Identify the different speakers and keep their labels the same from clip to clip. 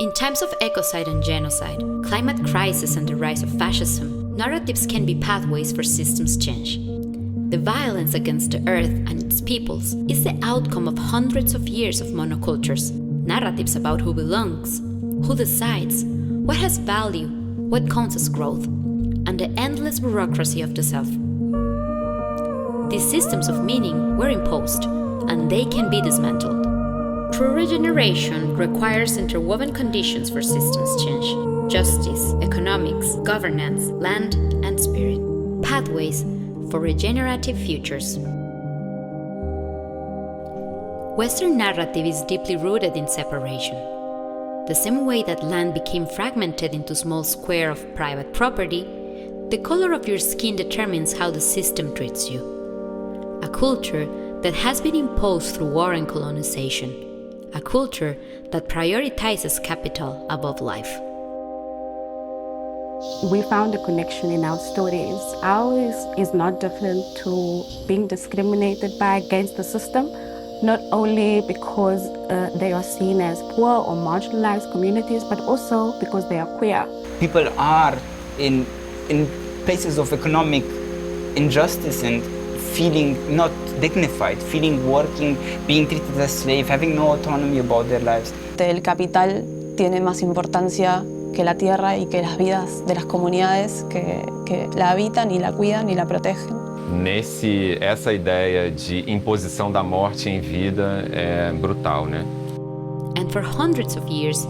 Speaker 1: In times of ecocide and genocide, climate crisis and the rise of fascism, narratives can be pathways for systems change. The violence against the earth and its peoples is the outcome of hundreds of years of monocultures, narratives about who belongs, who decides, what has value, what counts as growth, and the endless bureaucracy of the self. These systems of meaning were imposed, and they can be dismantled. True regeneration requires interwoven conditions for systems change: justice, economics, governance, land, and spirit. Pathways for regenerative futures. Western narrative is deeply rooted in separation. The same way that land became fragmented into small squares of private property, the color of your skin determines how the system treats you. A culture that has been imposed through war and colonization. A culture that prioritizes capital above life.
Speaker 2: We found a connection in our stories. Ours is not different to being discriminated by against the system, not only because they are seen as poor or marginalized communities, but also because they are queer.
Speaker 3: People are in places of economic injustice and feeling not dignified, feeling working, being treated as slaves, having no autonomy about their lives.
Speaker 4: El capital tiene más importancia que la tierra y que las vidas de las comunidades que la habitan y la cuidan y la protegen.
Speaker 5: Essa ideia de imposição da morte em vida é brutal, né?
Speaker 1: And for hundreds of years,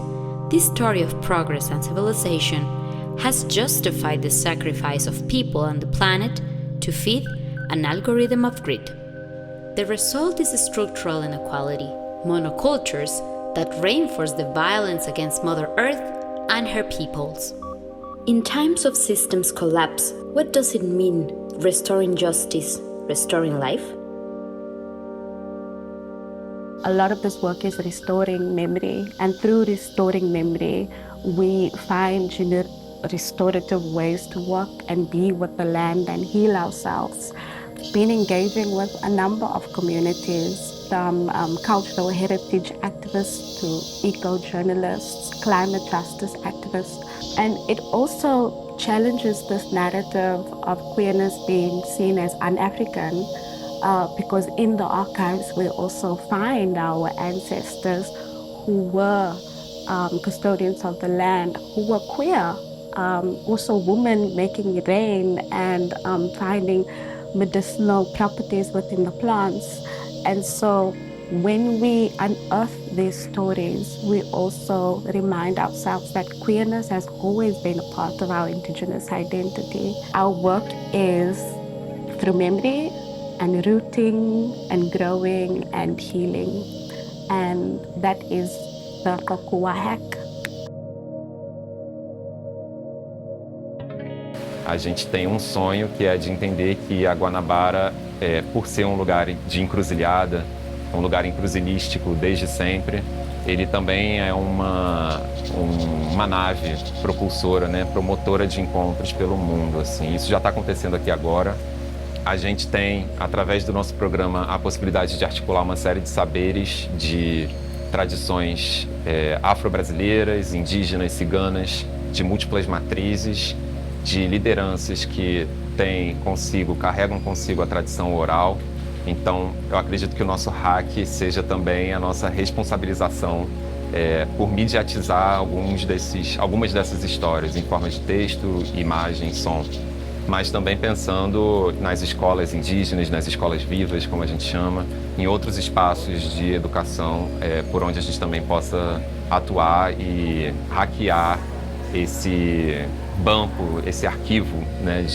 Speaker 1: this story of progress and civilization has justified the sacrifice of people and the planet to feed an algorithm of greed. The result is structural inequality, monocultures that reinforce the violence against Mother Earth and her peoples. In times of systems collapse, what does it mean, restoring justice, restoring life?
Speaker 2: A lot of this work is restoring memory, and through restoring memory, we find restorative ways to work and be with the land and heal ourselves. Been engaging with a number of communities, from cultural heritage activists to eco-journalists, climate justice activists. And it also challenges this narrative of queerness being seen as un-African, because in the archives we also find our ancestors who were custodians of the land, who were queer, also women making it rain and finding medicinal properties within the plants. And so when we unearth these stories, we also remind ourselves that queerness has always been a part of our indigenous identity. Our work is through memory and rooting and growing and healing. And that is the Kokua hack.
Speaker 5: A gente tem sonho que é de entender que a Guanabara, por ser lugar de encruzilhada, um lugar encruzilístico desde sempre, ele também é uma nave propulsora, né, promotora de encontros pelo mundo. Assim. Isso já está acontecendo aqui agora. A gente tem, através do nosso programa, a possibilidade de articular uma série de saberes, de tradições afro-brasileiras, indígenas, ciganas, de múltiplas matrizes, de lideranças que carregam consigo a tradição oral. Então, eu acredito que o nosso hack seja também a nossa responsabilização por mediatizar algumas dessas histórias em forma de texto, imagem, som. Mas também pensando nas escolas indígenas, nas escolas vivas, como a gente chama, em outros espaços de educação, por onde a gente também possa atuar e hackear esse banco, esse arquivo, né,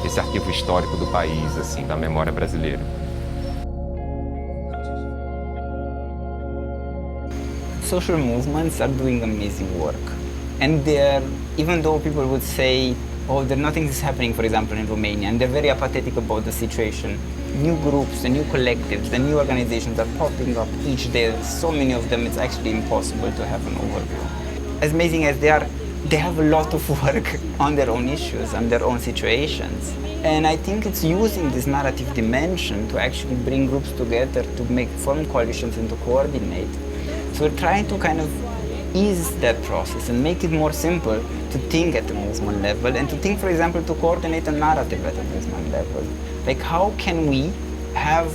Speaker 5: esse arquivo histórico do país, assim, da memória brasileira.
Speaker 3: Social movements are doing amazing work, and even though people would say, oh, nothing is happening, for example, in Romania, and they're very apathetic about the situation, new groups, the new collectives, the new organizations are popping up each day. So many of them, it's actually impossible to have an overview. As amazing as they are, they have a lot of work on their own issues and their own situations. And I think it's using this narrative dimension to actually bring groups together to form coalitions and to coordinate. So we're trying to kind of ease that process and make it more simple to think at the movement level and to think, for example, to coordinate a narrative at a movement level. Like, how can we have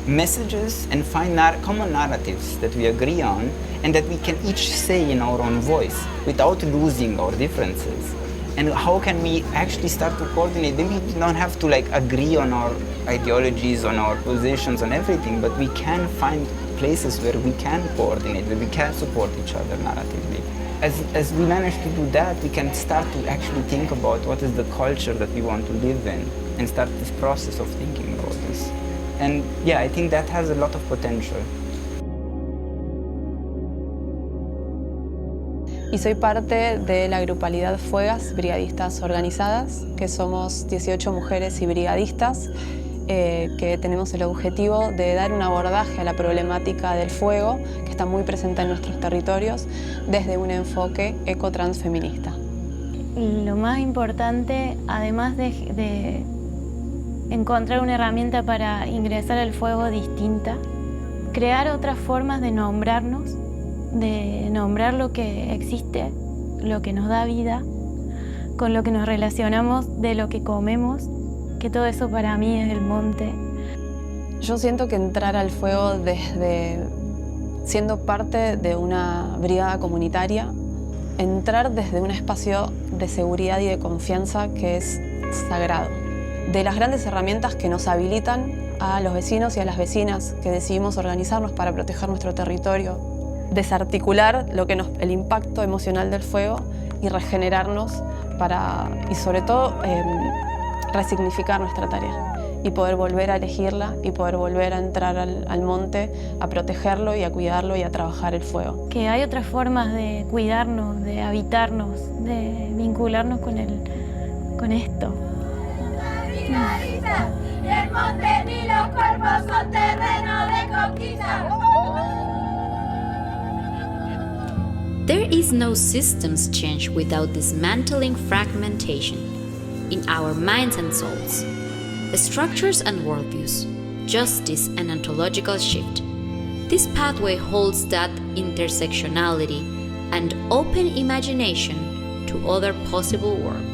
Speaker 3: messages and find common narratives that we agree on and that we can each say in our own voice without losing our differences? And how can we actually start to coordinate? Maybe we don't have to like agree on our ideologies, on our positions, on everything, but we can find places where we can coordinate, where we can support each other narratively. As we manage to do that, we can start to actually think about what is the culture that we want to live in and start this process of thinking about this. And yeah, I think that has a lot of potential.
Speaker 4: Y soy parte de la grupalidad Fuegas Brigadistas Organizadas, que somos 18 mujeres y brigadistas que tenemos el objetivo de dar un abordaje a la problemática del fuego, que está muy presente en nuestros territorios, desde un enfoque ecotransfeminista.
Speaker 6: Lo más importante, además de encontrar una herramienta para ingresar al fuego distinta, crear otras formas de nombrarnos, de nombrar lo que existe, lo que nos da vida, con lo que nos relacionamos, de lo que comemos, que todo eso para mí es el monte.
Speaker 4: Yo siento que entrar al fuego desde siendo parte de una brigada comunitaria, entrar desde un espacio de seguridad y de confianza que es sagrado. De las grandes herramientas que nos habilitan a los vecinos y a las vecinas que decidimos organizarnos para proteger nuestro territorio, desarticular el impacto emocional del fuego y regenerarnos y sobre todo resignificar nuestra tarea y poder volver a elegirla y poder volver a entrar al monte, a protegerlo y a cuidarlo y a trabajar el fuego.
Speaker 6: Que hay otras formas de cuidarnos, de habitarnos, de vincularnos con esto.
Speaker 7: El monte ni los cuerpos son terreno de conquista.
Speaker 1: There is no systems change without dismantling fragmentation in our minds and souls, the structures and worldviews, justice and ontological shift. This pathway holds that intersectionality and open imagination to other possible worlds.